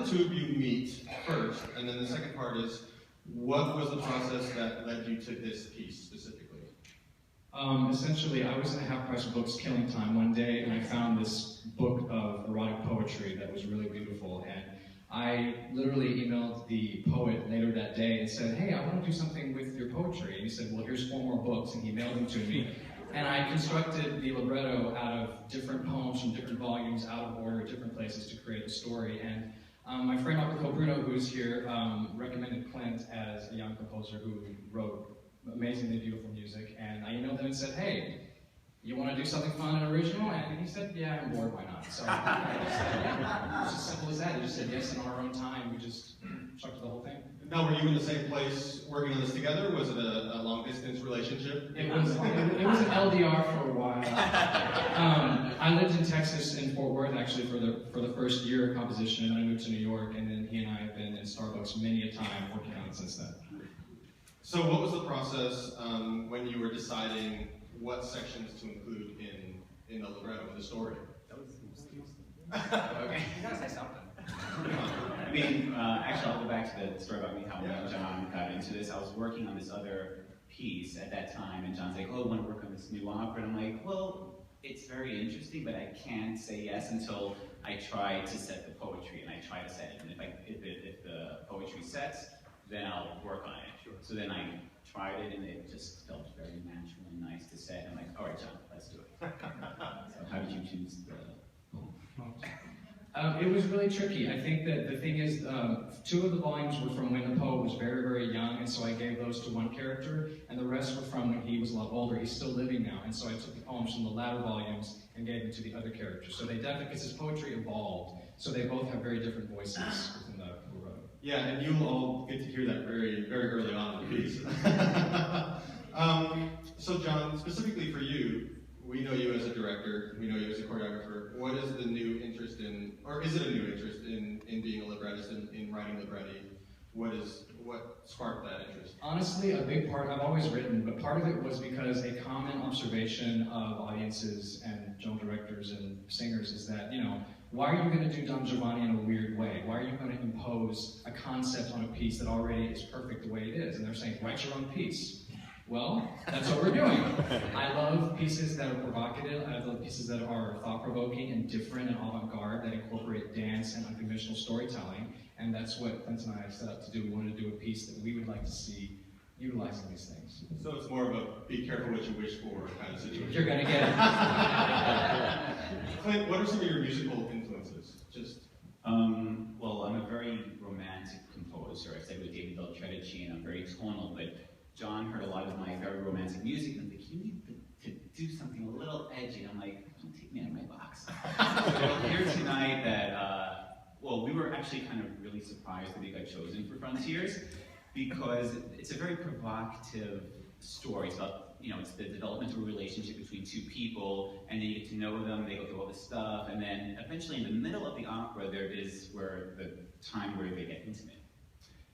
the two of you meet first? And then the second part is, what was the process that led you to this piece specifically? Essentially, I was in a half-price books killing time one day, and I found this book of erotic poetry that was really beautiful. And I literally emailed the poet later that day and said, hey, I want to do something with your poetry. And he said, well, here's 4 more books, and he mailed them to me. And I constructed the libretto out of different poems from different volumes, out of order, different places to create a story. And my friend Dr. Bruno, who's here, recommended Clint as a young composer who wrote amazingly beautiful music. And I emailed him and said, hey, you want to do something fun and original? And he said, yeah, I'm bored, why not? So I just said, yeah, it's as simple as that. He just said yes in our own time. We just structured the whole thing. Now, were you in the same place working on this together? Was it a long-distance relationship? It was an LDR for a while. I lived in Texas, in Fort Worth, actually, for the first year of composition, and then I moved to New York, and then he and I have been in Starbucks many a time working on it since then. So what was the process when you were deciding what sections to include in the libretto, in the story? That was okay. You gotta say something. I mean, actually, I'll go back to the story about me, how John got into this. I was working on this other piece at that time, and John's like, oh, I want to work on this new opera. And I'm like, well, it's very interesting, but I can't say yes until I try to set the poetry, and I try to set it. And if the poetry sets, then I'll work on it. Sure. So then I tried it, and it just felt very natural and nice to set. I'm like, all right, John, let's do it. So how did you choose the poem? It was really tricky. I think that the thing is, 2 of the volumes were from when the poet was very, very young, and so I gave those to one character, and the rest were from when he was a lot older. He's still living now, and so I took the poems from the latter volumes and gave them to the other characters. So they definitely, because his poetry evolved, so they both have very different voices within the libretto. Yeah, and you'll all get to hear that very, very early on in the piece. So John, specifically for you, we know you as a director, we know you as a choreographer. What is the new interest in, or is it a new interest in being a librettist, in writing libretti? What sparked that interest? Honestly, a big part, I've always written, but part of it was because a common observation of audiences and film directors and singers is that, you know, why are you going to do Don Giovanni in a weird way? Why are you going to impose a concept on a piece that already is perfect the way it is? And they're saying, write your own piece. Well, that's what we're doing. I love pieces that are provocative. I love pieces that are thought-provoking and different and avant-garde, that incorporate dance and unconventional storytelling. And that's what Clint and I set out to do. We wanted to do a piece that we would like to see utilizing these things. So it's more of a be careful what you wish for kind of situation. You're going to get it. Clint, what are some of your musical influences? Well, I'm a very romantic composer. I say with David Beltredici, and I'm very tonal, but John heard a lot of my very romantic music, and I'm like, you need to do something a little edgy. I'm like, don't take me out of my box. So we'll hear tonight that, well, we were actually kind of really surprised that we got chosen for Frontiers, because it's a very provocative story. It's about, you know, it's the developmental relationship between 2 people, and then you get to know them, they go through all this stuff, and then eventually in the middle of the opera, there is where the time where they get intimate.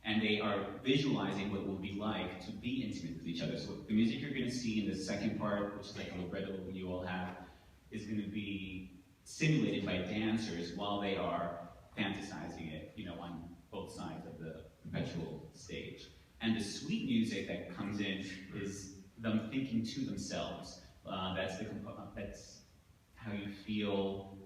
And they are visualizing what it will be like to be intimate with each other. So the music you're going to see in the second part, which is like a libretto you all have, is going to be simulated by dancers while they are fantasizing it, you know, on both sides of the perpetual stage. And the sweet music that comes in is them thinking to themselves. That's how you feel.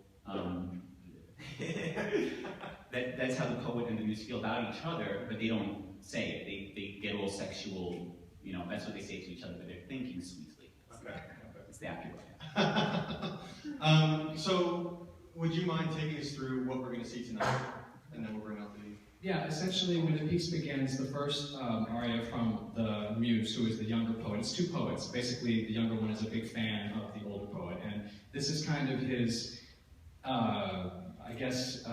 That's how the poet and the muse feel about each other, but they don't say it. They get all sexual, you know, that's what they say to each other, but they're thinking sweetly. Okay. It's the accurate. So, would you mind taking us through what we're going to see tonight, and then we'll bring up the... Yeah, essentially when the piece begins, the first aria from the muse, who is the younger poet, it's 2 poets. Basically, the younger one is a big fan of the older poet, and this is kind of his, I guess,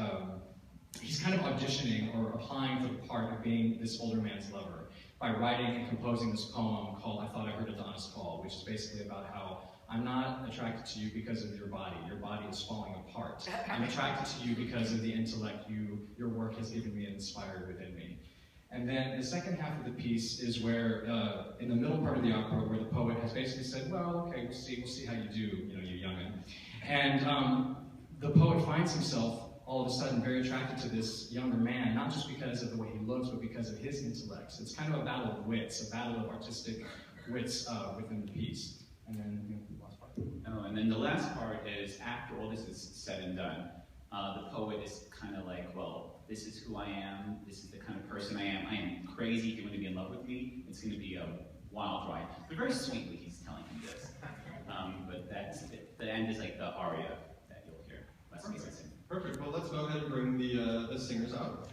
he's kind of auditioning or applying for the part of being this older man's lover by writing and composing this poem called I Thought I Heard Adonis Call, which is basically about how I'm not attracted to you because of your body is falling apart. I'm attracted to you because of the intellect your work has given me and inspired within me. And then the second half of the piece is where, in the middle part of the opera, where the poet has basically said, well, okay, we'll see how you do, you know, you young'un. And the poet finds himself all of a sudden very attracted to this younger man, not just because of the way he looks, but because of his intellect. So it's kind of a battle of wits, a battle of artistic wits within the piece. And then, the last part. Oh, and then the last part is, after all this is said and done, the poet is kind of like, well, this is who I am, this is the kind of person I am crazy. If you want to be in love with me, it's going to be a wild ride. But very sweetly, he's telling him this. But that's it. The end is like the aria that you'll hear. Perfect. Well, let's go ahead and bring the singers out.